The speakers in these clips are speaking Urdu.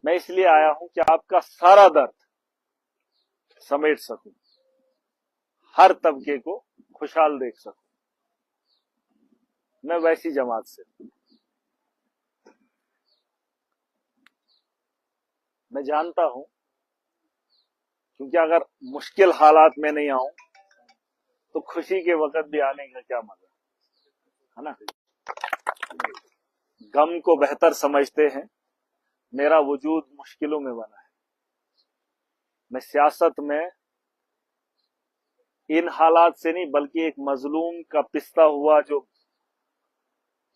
میں اس لیے آیا ہوں کہ آپ کا سارا درد سمیٹ سکوں، ہر طبقے کو خوشحال دیکھ سکوں. میں ویسی جماعت سے میں جانتا ہوں، کیونکہ اگر مشکل حالات میں نہیں آؤں تو خوشی کے وقت بھی آنے کا کیا مزہ ہے نا. غم کو بہتر سمجھتے ہیں، میرا وجود مشکلوں میں بنا ہے. میں سیاست میں ان حالات سے نہیں، بلکہ ایک مظلوم کا پستا ہوا جو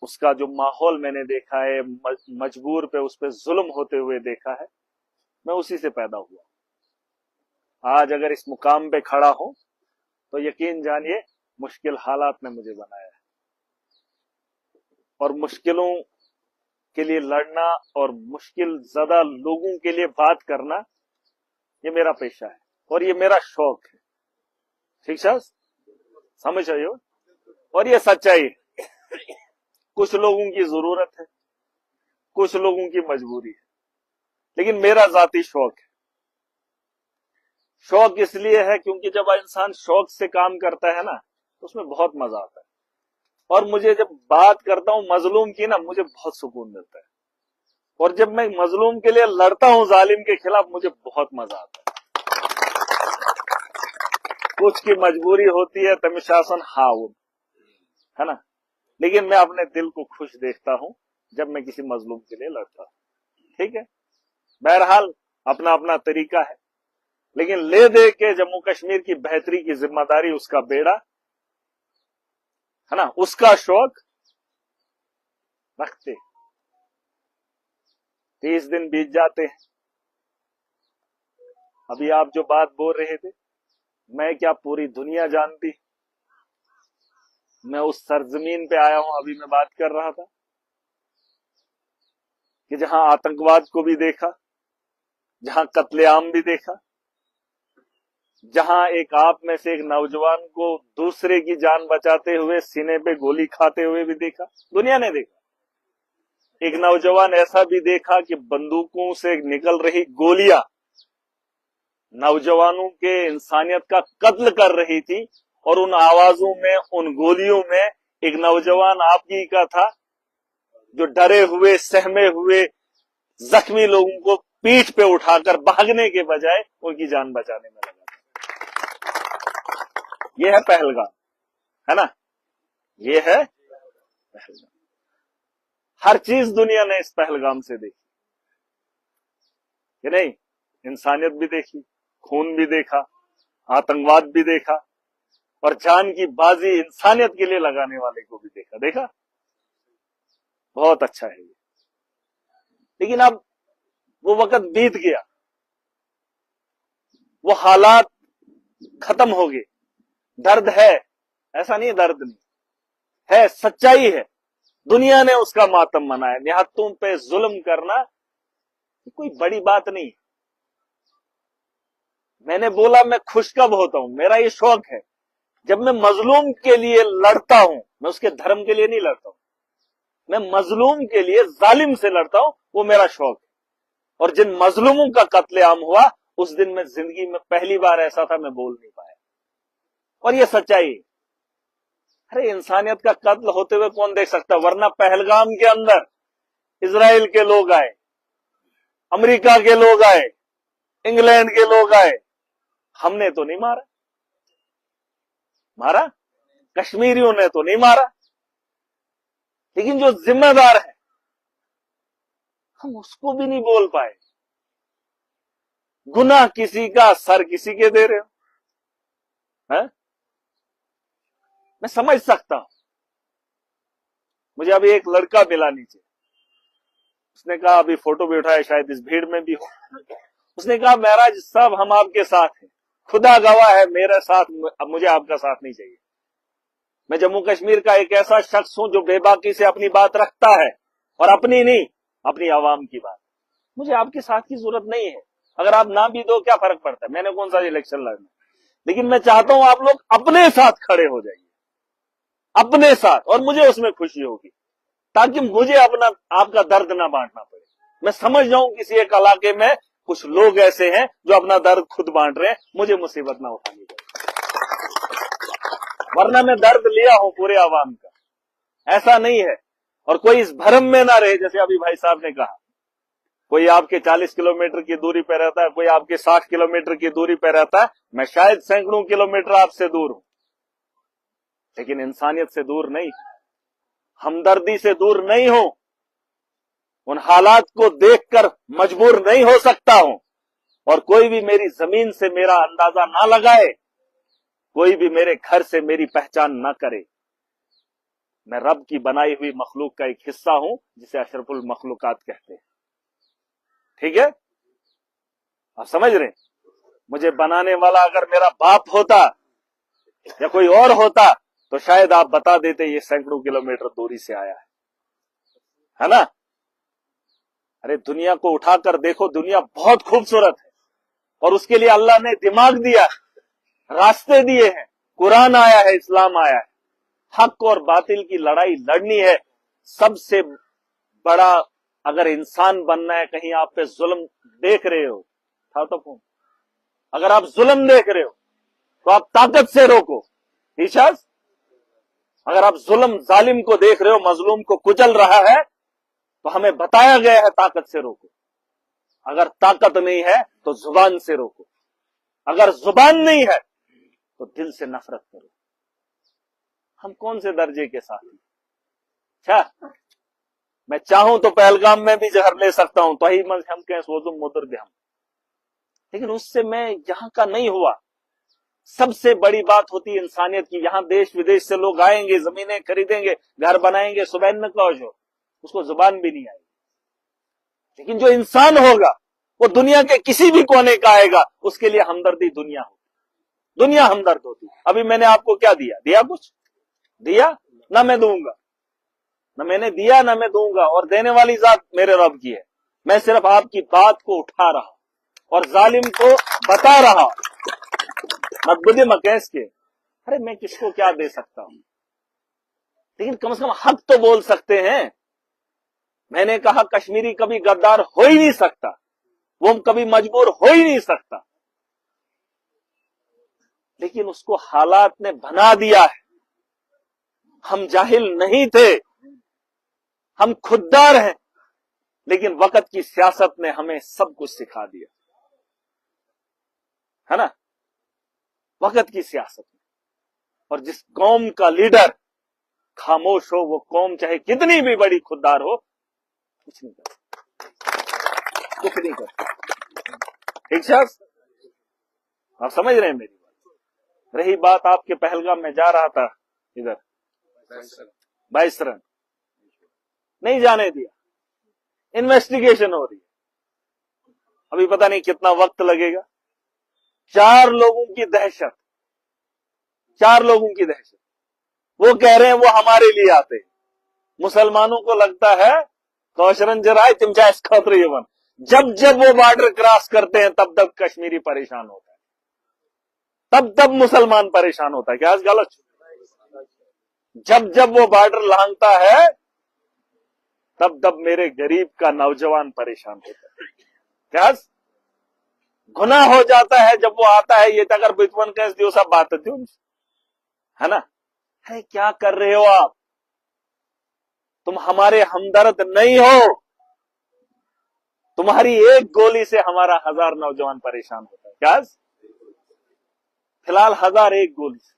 اس کا جو ماحول میں نے دیکھا ہے، مجبور پہ اس پہ ظلم ہوتے ہوئے دیکھا ہے، میں اسی سے پیدا ہوا. آج اگر اس مقام پہ کھڑا ہوں تو یقین جانیے مشکل حالات نے مجھے بنایا ہے. اور مشکلوں کے لیے لڑنا اور مشکل زدہ لوگوں کے لیے بات کرنا یہ میرا پیشہ ہے اور یہ میرا شوق ہے. ٹھیک ہے، سمجھ آئیے. اور یہ سچائی ہے. کچھ لوگوں کی ضرورت ہے، کچھ لوگوں کی مجبوری ہے، لیکن میرا ذاتی شوق ہے. شوق اس لیے ہے کیونکہ جب انسان شوق سے کام کرتا ہے نا تو اس میں بہت مزہ آتا ہے. اور مجھے جب بات کرتا ہوں مظلوم کی نا، مجھے بہت سکون ملتا ہے. اور جب میں مظلوم کے لیے لڑتا ہوں ظالم کے خلاف، مجھے بہت مزہ آتا ہے. کچھ کی مجبوری ہوتی ہے تمشاسن ہاؤ ہے نا، لیکن میں اپنے دل کو خوش دیکھتا ہوں جب میں کسی مظلوم کے لیے لڑتا ہوں. ٹھیک ہے، بہرحال اپنا اپنا طریقہ ہے، لیکن لے دے کے جموں کشمیر کی بہتری کی ذمہ داری اس کا بیڑا ہے نا، اس کا شوق رکھتے. 30 دن بیت جاتے ہیں. ابھی آپ جو بات بول رہے تھے، میں کیا پوری دنیا جانتی. میں اس سرزمین پہ آیا ہوں، ابھی میں بات کر رہا تھا کہ جہاں آتنکواد کو بھی دیکھا، جہاں قتل عام بھی دیکھا، جہاں ایک آپ میں سے ایک نوجوان کو دوسرے کی جان بچاتے ہوئے سینے پہ گولی کھاتے ہوئے بھی دیکھا. دنیا نے دیکھا. ایک نوجوان ایسا بھی دیکھا کہ بندوقوں سے نکل رہی گولیاں نوجوانوں کے انسانیت کا قتل کر رہی تھی، اور ان آوازوں میں، ان گولیوں میں ایک نوجوان آپ ہی کا تھا جو ڈرے ہوئے، سہمے ہوئے زخمی لوگوں کو پیٹھ پہ اٹھا کر بھاگنے کے بجائے ان کی جان بچانے میں لگا. یہ ہے پہلگام، ہے نا، یہ ہے پہلگام. ہر چیز دنیا نے اس پہلگام سے دیکھی کہ نہیں. انسانیت بھی دیکھی، خون بھی دیکھا، آتنکواد بھی دیکھا، اور جان کی بازی انسانیت کے لیے لگانے والے کو بھی دیکھا. بہت اچھا ہے یہ. لیکن اب وہ وقت بیت گیا، وہ حالات ختم ہو گئے. درد ہے، ایسا نہیں درد نہیں ہے، سچائی ہے. دنیا نے اس کا ماتم منایا. نہتوں پہ ظلم کرنا کوئی بڑی بات نہیں. میں نے بولا میں خوش کب ہوتا ہوں، میرا یہ شوق ہے. جب میں مظلوم کے لیے لڑتا ہوں، میں اس کے دھرم کے لیے نہیں لڑتا ہوں، میں مظلوم کے لیے ظالم سے لڑتا ہوں، وہ میرا شوق ہے. اور جن مظلوموں کا قتل عام ہوا، اس دن میں زندگی میں پہلی بار ایسا تھا میں بول نہیں پایا. اور یہ سچائی. ارے انسانیت کا قتل ہوتے ہوئے کون دیکھ سکتا؟ ورنہ پہلگام کے اندر اسرائیل کے لوگ آئے، امریکہ کے لوگ آئے، انگلینڈ کے لوگ آئے. ہم نے تو نہیں مارا، کشمیریوں نے تو نہیں مارا. لیکن جو ذمہ دار ہے ہم اس کو بھی نہیں بول پائے. گناہ کسی کا، سر کسی کے دے رہے ہو. میں سمجھ سکتا ہوں. مجھے ابھی ایک لڑکا ملا نیچے، اس نے کہا، ابھی فوٹو بھی اٹھایا، شاید اس بھیڑ میں بھی ہو. اس نے کہا مہاراج صاحب ہم آپ کے ساتھ ہیں، خدا گواہ ہے میرا ساتھ، اب مجھے آپ کا ساتھ نہیں چاہیے. میں جموں کشمیر کا ایک ایسا شخص ہوں جو بے باکی سے اپنی بات رکھتا ہے، اور اپنی نہیں، اپنی عوام کی بات. مجھے آپ کے ساتھ کی ضرورت نہیں ہے. اگر آپ نہ بھی دو کیا فرق پڑتا ہے، میں نے کون سا الیکشن لڑنا. لیکن میں چاہتا ہوں آپ لوگ اپنے ساتھ کھڑے ہو جائیے، اپنے ساتھ، اور مجھے اس میں خوشی ہوگی، تاکہ مجھے اپنا آپ کا درد نہ بانٹنا پڑے. میں سمجھ جاؤں کسی ایک علاقے میں کچھ لوگ ایسے ہیں جو اپنا درد خود بانٹ رہے ہیں، مجھے مصیبت نہ اٹھانی چاہیے، ورنہ میں درد لیا ہوں پورے عوام کا، ایسا نہیں ہے۔ اور کوئی اس بھرم میں نہ رہے، جیسے ابھی بھائی صاحب نے کہا، کوئی آپ کے 40 کلومیٹر کی دوری پہ رہتا ہے، کوئی آپ کے 60 کلومیٹر کی دوری پہ رہتا ہے، میں شاید سینکڑوں کلومیٹر آپ سے دور ہوں، لیکن انسانیت سے دور نہیں، ہمدردی سے دور نہیں ہوں، ان حالات کو دیکھ کر مجبور نہیں ہو سکتا ہوں، اور کوئی بھی میری زمین سے میرا اندازہ نہ لگائے، کوئی بھی میرے گھر سے میری پہچان نہ کرے، میں رب کی بنائی ہوئی مخلوق کا ایک حصہ ہوں جسے اشرف المخلوقات کہتے ہیں۔ ٹھیک ہے، آپ سمجھ رہے ہیں؟ مجھے بنانے والا اگر میرا باپ ہوتا یا کوئی اور ہوتا تو شاید آپ بتا دیتے یہ سینکڑوں کلومیٹر دوری سے آیا ہے نا؟ ارے دنیا کو اٹھا کر دیکھو، دنیا بہت خوبصورت ہے، اور اس کے لیے اللہ نے دماغ دیا ہے، راستے دیے ہیں، قرآن آیا ہے، اسلام آیا ہے۔ حق اور باطل کی لڑائی لڑنی ہے۔ سب سے بڑا اگر انسان بننا ہے، کہیں آپ پہ ظلم دیکھ رہے ہو، تو فون، اگر آپ ظلم دیکھ رہے ہو تو آپ طاقت سے روکو، ٹھیک ہے؟ اگر آپ ظالم کو دیکھ رہے ہو، مظلوم کو کچل رہا ہے، تو ہمیں بتایا گیا ہے طاقت سے روکو۔ اگر طاقت نہیں ہے تو زبان سے روکو، اگر زبان نہیں ہے تو دل سے نفرت کرو۔ ہم کون سے درجے کے ساتھ ہیں؟ اچھا، میں چاہوں تو پہلگام میں بھی زہر لے سکتا ہوں، تو ہی ہم کہیں سوزم مدر دے ہم، لیکن اس سے میں یہاں کا نہیں ہوا۔ سب سے بڑی بات ہوتی ہے انسانیت کی۔ یہاں دیش ودیش سے لوگ آئیں گے، زمینیں خریدیں گے، گھر بنائیں گے، صبح میں کلوز ہو، اس کو زبان بھی نہیں آئے گی، لیکن جو انسان ہوگا وہ دنیا کے کسی بھی کونے کا آئے گا، اس کے لیے ہمدردی دنیا ہوتی، دنیا ہمدرد ہوتی۔ ابھی میں نے آپ کو کیا دیا کچھ دیا؟ نہ میں دوں گا، نہ میں نے دیا، نہ میں دوں گا، اور دینے والی ذات میرے رب کی ہے۔ میں صرف آپ کی بات کو اٹھا رہا اور ظالم کو بتا رہا، مقبودی مکیس کے، ارے میں کس کو کیا دے سکتا ہوں، لیکن کم از کم حق تو بول سکتے ہیں۔ میں نے کہا کشمیری کبھی غدار ہو ہی نہیں سکتا، وہ کبھی مجبور ہو ہی نہیں سکتا، لیکن اس کو حالات نے بنا دیا ہے۔ ہم جاہل نہیں تھے، ہم خوددار ہیں، لیکن وقت کی سیاست نے ہمیں سب کچھ سکھا دیا ہے نا، وقت کی سیاست میں۔ اور جس قوم کا لیڈر خاموش ہو، وہ قوم چاہے کتنی بھی بڑی خوددار ہو، کچھ نہیں کرتا، کچھ نہیں کرتا۔ ٹھیک ہے، آپ سمجھ رہے ہیں میری بات؟ رہی بات آپ کے پہلگام میں جا رہا تھا، ادھر 22 رن نہیں جانے دیا، انویسٹیگیشن ہو رہی ہے، ابھی پتہ نہیں کتنا وقت لگے گا۔ 4 لوگوں کی دہشت، 4 لوگوں کی دہشت، وہ کہہ رہے ہیں وہ ہمارے لیے آتے ہیں۔ مسلمانوں کو لگتا ہے کوشرن جرائے تم چاہے اس خطر یہ جب وہ بارڈر کراس کرتے ہیں تب کشمیری پریشان ہوتا ہے، تب مسلمان پریشان ہوتا ہے۔ کیا غلط؟ جب وہ بارڈر لانگتا ہے تب میرے غریب کا نوجوان پریشان ہوتا ہے۔ کیا گناہ ہو جاتا ہے جب وہ آتا ہے، یہ اگر بچپن کا اس دیوسا بات ہے نا، ہے کیا کر رہے ہو آپ؟ تم ہمارے ہمدرد نہیں ہو، تمہاری ایک گولی سے ہمارا 1000 نوجوان پریشان ہوتا ہے۔ کیا فی الحال 1000 ایک گولی سے،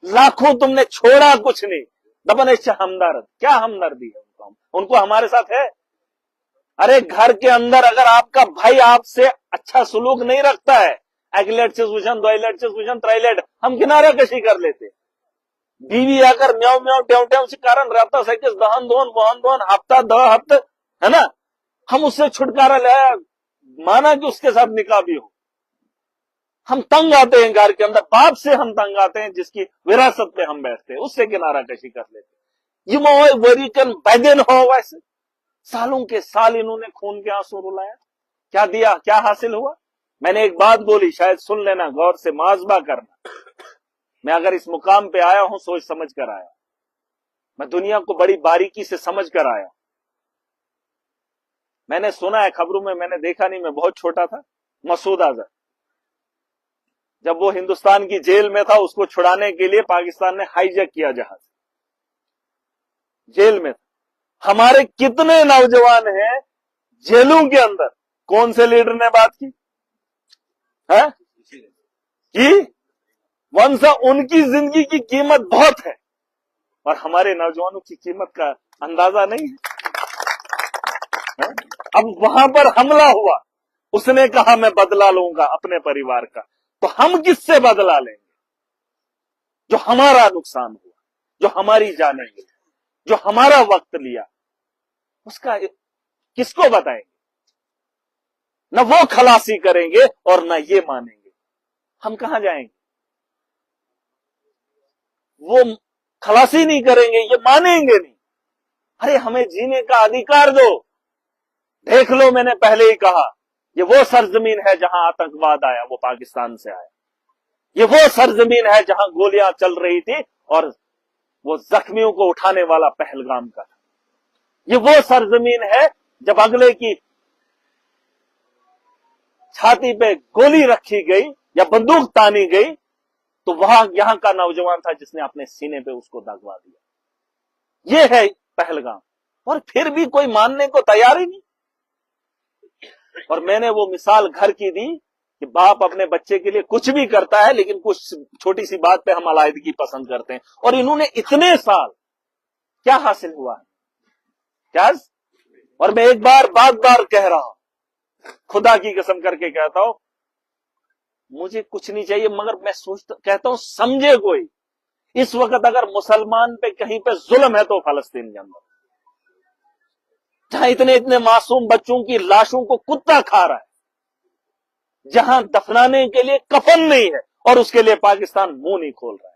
لاکھوں تم نے چھوڑا کچھ نہیں، دبن ہمدرد، کیا ہمدردی ہے ان کو ہمارے ساتھ ہے؟ ارے گھر کے اندر اگر آپ کا بھائی آپ سے اچھا سلوک نہیں رکھتا ہے، ایک لیٹ سے سوشن، 2 لیٹ سے سوشن، 3 لیٹ، ہم کنارہ کشی کر لیتے۔ بیوی اگر میاؤ میاؤ ٹیو ٹیو سے کارن رہتا ہے کہ دہن دون بہن دون ہفتہ 2 ہفتے ہے نا، ہم اس سے چھٹکارا لے، مانا کہ اس کے ساتھ نکاح بھی ہو، ہم تنگ آتے ہیں گھر کے اندر، باپ سے ہم تنگ آتے ہیں جس کی وراثت پہ ہم بیٹھتے ہیں، اس سے کنارہ کشی کر لیتے۔ یہ وری کن بدن ہو، ویسے سالوں کے سال انہوں نے خون کے آنسو رلایا، کیا دیا، کیا حاصل ہوا؟ میں نے ایک بات بولی، شاید سن لینا، غور سے محاسبہ کرنا۔ میں اگر اس مقام پہ آیا ہوں سوچ سمجھ کر آیا، میں دنیا کو بڑی باریکی سے سمجھ کر آیا، میں نے سنا ہے خبروں میں، میں نے دیکھا نہیں، میں بہت چھوٹا تھا، مسعود اظہر جب وہ ہندوستان کی جیل میں تھا، اس کو چھڑانے کے لیے پاکستان نے ہائی جیک کیا جہاز، جیل میں تھا۔ ہمارے کتنے نوجوان ہیں جیلوں کے اندر، کون سے لیڈر نے بات کی ہے کہ ونسا ان کی زندگی کی قیمت بہت ہے، اور ہمارے نوجوانوں کی قیمت کا اندازہ نہیں ہے۔ اب وہاں پر حملہ ہوا، اس نے کہا میں بدلہ لوں گا اپنے پریوار کا، تو ہم کس سے بدلہ لیں گے؟ جو ہمارا نقصان ہوا، جو ہماری جانیں گے، جو ہمارا وقت لیا، اس کا کس کو بتائیں گے؟ نہ وہ خلاصی کریں گے اور نہ یہ مانیں گے، ہم کہاں جائیں گے؟ وہ خلاصی نہیں کریں گے، یہ مانیں گے نہیں۔ ارے ہمیں جینے کا ادھیکار دو۔ دیکھ لو، میں نے پہلے ہی کہا، یہ وہ سرزمین ہے جہاں آتنکواد آیا، وہ پاکستان سے آیا۔ یہ وہ سرزمین ہے جہاں گولیاں چل رہی تھی اور وہ زخمیوں کو اٹھانے والا پہلگام کا تھا۔ یہ وہ سرزمین ہے جب اگلے کی چھاتی پہ گولی رکھی گئی یا بندوق تانی گئی تو وہاں یہاں کا نوجوان تھا جس نے اپنے سینے پہ اس کو دگوا دیا۔ یہ ہے پہلگام، اور پھر بھی کوئی ماننے کو تیار ہی نہیں۔ اور میں نے وہ مثال گھر کی دی کہ باپ اپنے بچے کے لیے کچھ بھی کرتا ہے، لیکن کچھ چھوٹی سی بات پہ ہم علیحدگی پسند کرتے ہیں، اور انہوں نے اتنے سال کیا حاصل ہوا ہے؟ کیا؟ اور میں ایک بار بار کہہ رہا ہوں، خدا کی قسم کر کے کہتا ہوں، مجھے کچھ نہیں چاہیے، مگر میں کہتا ہوں سمجھے کوئی، اس وقت اگر مسلمان پہ کہیں پہ ظلم ہے تو فلسطین کے اندر، جہاں اتنے معصوم بچوں کی لاشوں کو کتا کھا رہا ہے، جہاں دفنانے کے لیے کفن نہیں ہے، اور اس کے لیے پاکستان منہ نہیں کھول رہا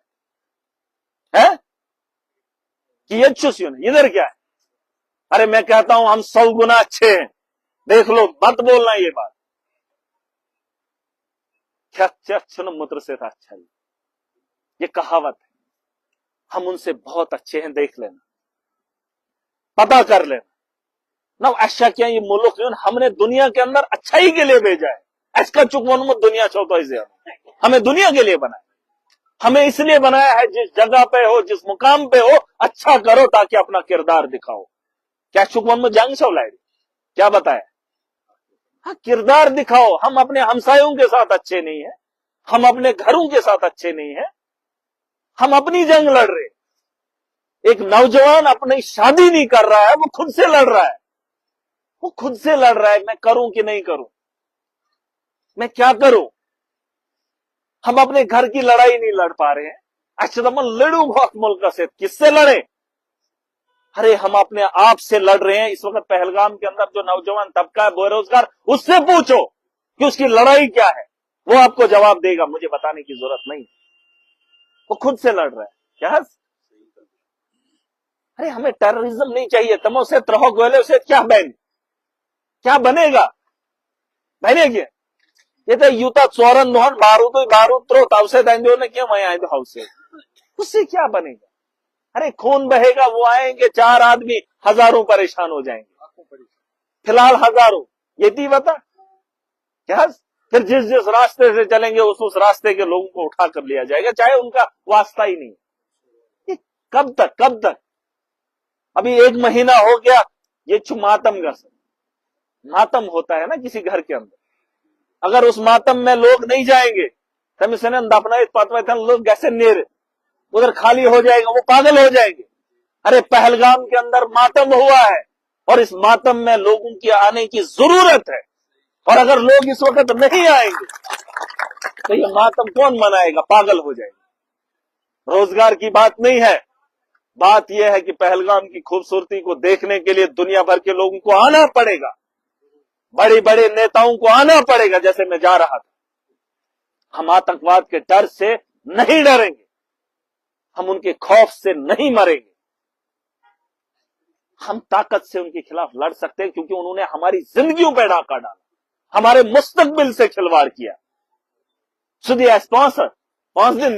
ہے کہ ادھر کیا ہے؟ ارے میں کہتا ہوں ہم 100 گنا اچھے ہیں، دیکھ لو، مت بولنا یہ بات، متر سے تھا اچھا، یہ کہاوت ہے، ہم ان سے بہت اچھے ہیں، دیکھ لینا، پتا کر لینا۔ نہ ایسا کیا یہ ملک ہم نے دنیا کے اندر اچھائی کے لیے بھیجا ہے، ایس کا چکون مت دنیا چھوٹا ہی ہمیں دنیا کے لیے بنایا، ہمیں اس لیے بنایا ہے جس جگہ پہ ہو، جس مقام پہ ہو، اچھا کرو تاکہ اپنا کردار دکھاؤ۔ کیا چکون میں جنگ سو لائے کیا بتایا؟ ہاں، کردار دکھاؤ۔ ہم اپنے ہمسایوں کے ساتھ اچھے نہیں ہیں، ہم اپنے گھروں کے ساتھ اچھے نہیں ہیں، ہم اپنی جنگ لڑ رہے۔ ایک نوجوان اپنی شادی نہیں کر رہا ہے، وہ خود سے لڑ رہا ہے، وہ خود سے لڑ رہا ہے، میں کروں کہ نہیں کروں، میں کیا کروں؟ ہم اپنے گھر کی لڑائی نہیں لڑ پا رہے ہیں۔ اچھا تو من لڑوں بہت ملک سے، کس سے لڑیں؟ ارے ہم اپنے آپ سے لڑ رہے ہیں۔ اس وقت پہلگام کے اندر جو نوجوان طبقہ ہے بے روزگار، اس سے پوچھو کہ اس کی لڑائی کیا ہے، وہ آپ کو جواب دے گا، مجھے بتانے کی ضرورت نہیں، وہ خود سے لڑ رہا ہے۔ کیا؟ ارے ہمیں ٹیررزم نہیں چاہیے، تمو سے ترہو گولے سے کیا بنے گا؟ بنے گیا یہ تو یوتا چورن دوہن بارود ترو تب سے دیں نے کیا میں آئیں دو ہاؤس سے، اس سے کیا بنے گا؟ ارے خون بہے گا، وہ آئیں گے 4 آدمی، ہزاروں پریشان ہو جائیں گے، فی الحال ہزاروں، یہ تھی بتا کیا؟ پھر جس راستے سے چلیں گے اس راستے کے لوگوں کو اٹھا کر لیا جائے گا، چاہے ان کا واسطہ ہی نہیں۔ یہ کب تک؟ ابھی 1 مہینہ ہو گیا، یہ ماتم کا ماتم ہوتا ہے نا کسی گھر کے اندر، اگر اس ماتم میں لوگ نہیں جائیں گے لوگ کیسے نیر ادھر خالی ہو جائے گا، وہ پاگل ہو جائیں گے۔ ارے پہلگام کے اندر ماتم ہوا ہے، اور اس ماتم میں لوگوں کی آنے کی ضرورت ہے، اور اگر لوگ اس وقت نہیں آئیں گے تو یہ ماتم کون منائے گا؟ پاگل ہو جائے گا۔ روزگار کی بات نہیں ہے، بات یہ ہے کہ پہلگام کی خوبصورتی کو دیکھنے کے لیے دنیا بھر کے لوگوں کو آنا پڑے گا، بڑے نیتاؤں کو آنا پڑے گا، جیسے میں جا رہا تھا۔ ہم آتنکواد کے ڈر سے نہیں ڈریں گے، ہم ان کے خوف سے نہیں مریں گے، ہم طاقت سے ان کے خلاف لڑ سکتے ہیں، کیونکہ انہوں نے ہماری زندگیوں پہ ڈاکہ ڈالا، ہمارے مستقبل سے کھلواڑ کیا۔ 5 دن